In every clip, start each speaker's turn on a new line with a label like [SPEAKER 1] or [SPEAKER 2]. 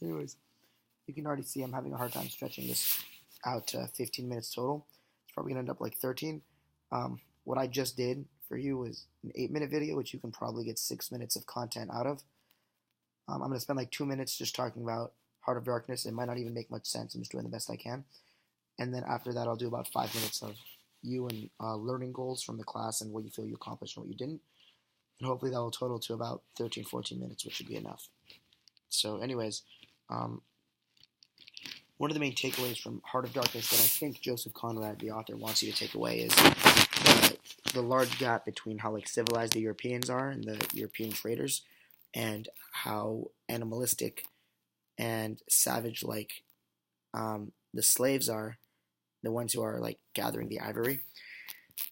[SPEAKER 1] Anyways, you can already see I'm having a hard time stretching this out to 15 minutes total. It's probably gonna end up like 13. What I just did for you was an 8-minute video, which you can probably get 6 minutes of content out of. I'm gonna spend like 2 minutes just talking about Heart of Darkness. It might not even make much sense. I'm just doing the best I can. And then after that, I'll do about 5 minutes of you and learning goals from the class and what you feel you accomplished and what you didn't. And hopefully that will total to about 13, 14 minutes, which should be enough. So anyways, um, one of the main takeaways from Heart of Darkness that I think Joseph Conrad, the author, wants you to take away is the large gap between how like civilized the Europeans are and the European traders, and how animalistic and savage-like the slaves are, the ones who are like gathering the ivory.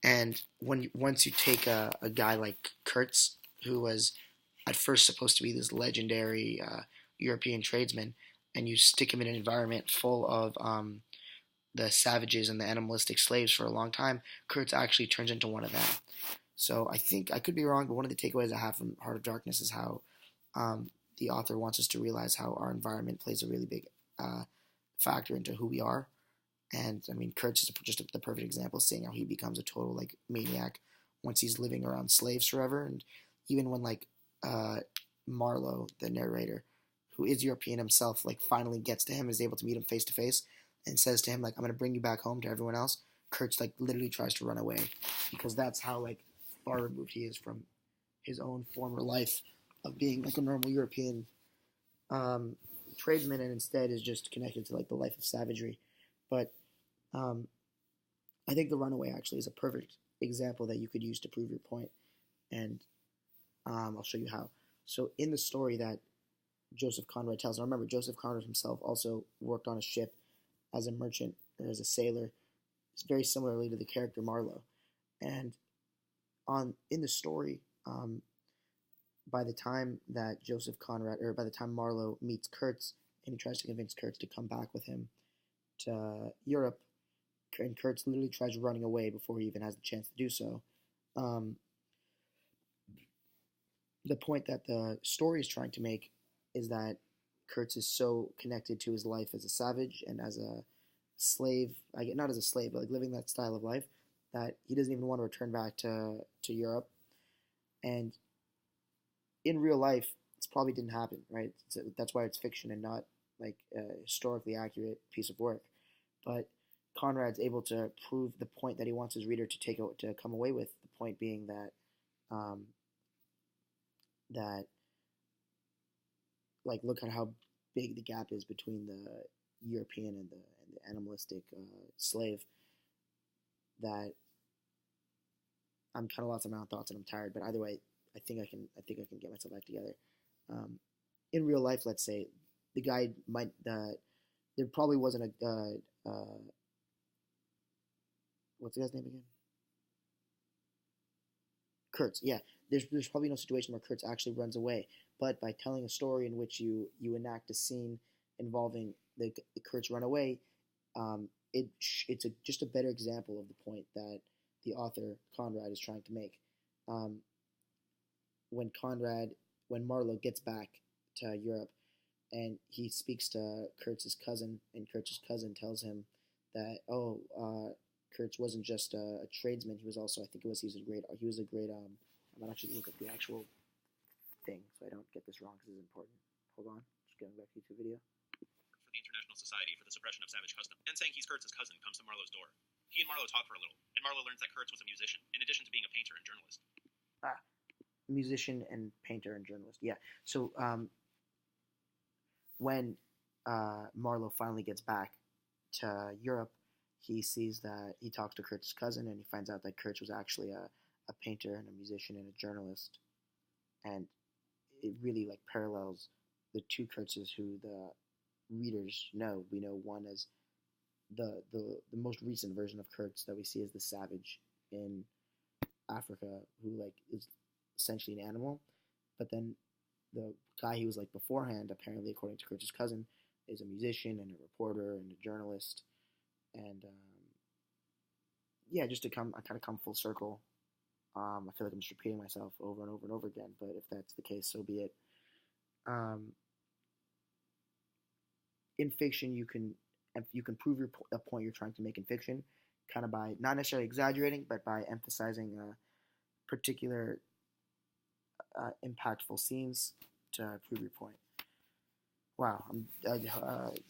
[SPEAKER 1] And once you take a guy like Kurtz, who was at first supposed to be this legendary European tradesman, and you stick him in an environment full of the savages and the animalistic slaves for a long time, Kurtz actually turns into one of them. So I think I could be wrong, but one of the takeaways I have from Heart of Darkness is how the author wants us to realize how our environment plays a really big factor into who we are. And I mean, Kurtz is just the perfect example, seeing how he becomes a total like maniac once he's living around slaves forever. And even when like Marlowe, the narrator, who is European himself, like finally gets to him, is able to meet him face to face, and says to him like, "I'm gonna bring you back home to everyone else." Kurtz like literally tries to run away because that's how like far removed he is from his own former life of being like a normal European tradesman, and instead is just connected to like the life of savagery. But um, I think the runaway actually is a perfect example that you could use to prove your point, and I'll show you how. So in the story that Joseph Conrad tells, and remember Joseph Conrad himself also worked on a ship as a merchant or as a sailor. It's very similarly to the character Marlowe, and in the story, by the time that Joseph Conrad, or by the time Marlowe meets Kurtz and he tries to convince Kurtz to come back with him to Europe, and Kurtz literally tries running away before he even has the chance to do so. Um, the point that the story is trying to make is that Kurtz is so connected to his life as a savage and as a slave, not as a slave, but like living that style of life, that he doesn't even want to return back to Europe. And in real life, this probably didn't happen, right? That's why it's fiction and not like a historically accurate piece of work. But Conrad's able to prove the point that he wants his reader to come away with. The point being that um, that like look at how big the gap is between the European and the animalistic slave. That I'm kind of lost in my own thoughts and I'm tired, but either way, I think I can get myself back together. Um, in real life, let's say the guy might there probably wasn't what's the guy's name again? Kurtz. Yeah, there's probably no situation where Kurtz actually runs away, but by telling a story in which you enact a scene involving the Kurtz runaway, it's just a better example of the point that the author Conrad is trying to make. Um, when Conrad, when Marlowe gets back to Europe, and he speaks to Kurtz's cousin, and Kurtz's cousin tells him that Kurtz wasn't just a tradesman; he was also, I think it was, he was a great. I might actually look up the actual thing so I don't get this wrong because it's important. Hold on, just getting back to the YouTube video.
[SPEAKER 2] For the International Society for the Suppression of Savage Custom, and saying he's Kurtz's cousin comes to Marlowe's door. He and Marlowe talk for a little, and Marlowe learns that Kurtz was a musician, in addition to being a painter and journalist.
[SPEAKER 1] Musician and painter and journalist. Yeah. So when Marlowe finally gets back to Europe, he sees that he talks to Kurtz's cousin, and he finds out that Kurtz was actually a painter and a musician and a journalist, and it really like parallels the two Kurtzes who the readers know. We know one as the most recent version of Kurtz that we see as the savage in Africa, who like is essentially an animal, but then the guy he was like beforehand, apparently according to Kurtz's cousin, is a musician and a reporter and a journalist, and yeah, just to kind of come full circle. I feel like I'm just repeating myself over and over and over again, but if that's the case, so be it. Um, in fiction, you can prove a point you're trying to make in fiction, kind of by not necessarily exaggerating, but by emphasizing particular impactful scenes to prove your point. Wow,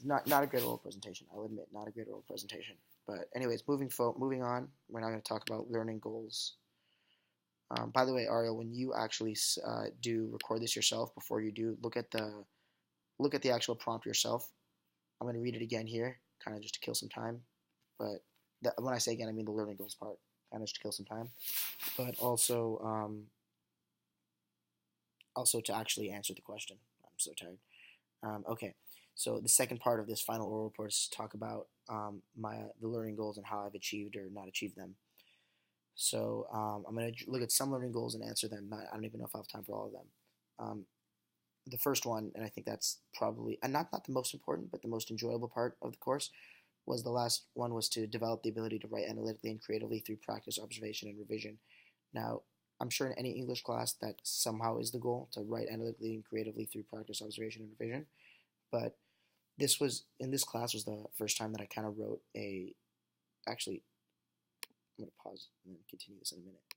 [SPEAKER 1] not a great oral presentation. I'll admit, not a great oral presentation. But anyways, moving on. We're now going to talk about learning goals. By the way, Ariel, when you actually do record this yourself, before you do, look at the actual prompt yourself. I'm going to read it again here, kind of just to kill some time. But when I say again, I mean the learning goals part, kind of just to kill some time. But also to actually answer the question. I'm so tired. Okay, so the second part of this final oral report is to talk about the learning goals and how I've achieved or not achieved them. So I'm going to look at some learning goals and answer them. I don't even know if I have time for all of them. The first one, and I think that's probably not the most important, but the most enjoyable part of the course, was the last one, was to develop the ability to write analytically and creatively through practice, observation, and revision. Now, I'm sure in any English class that somehow is the goal, to write analytically and creatively through practice, observation, and revision. But in this class was the first time that I kind of wrote actually, I'm going to pause and then continue this in a minute.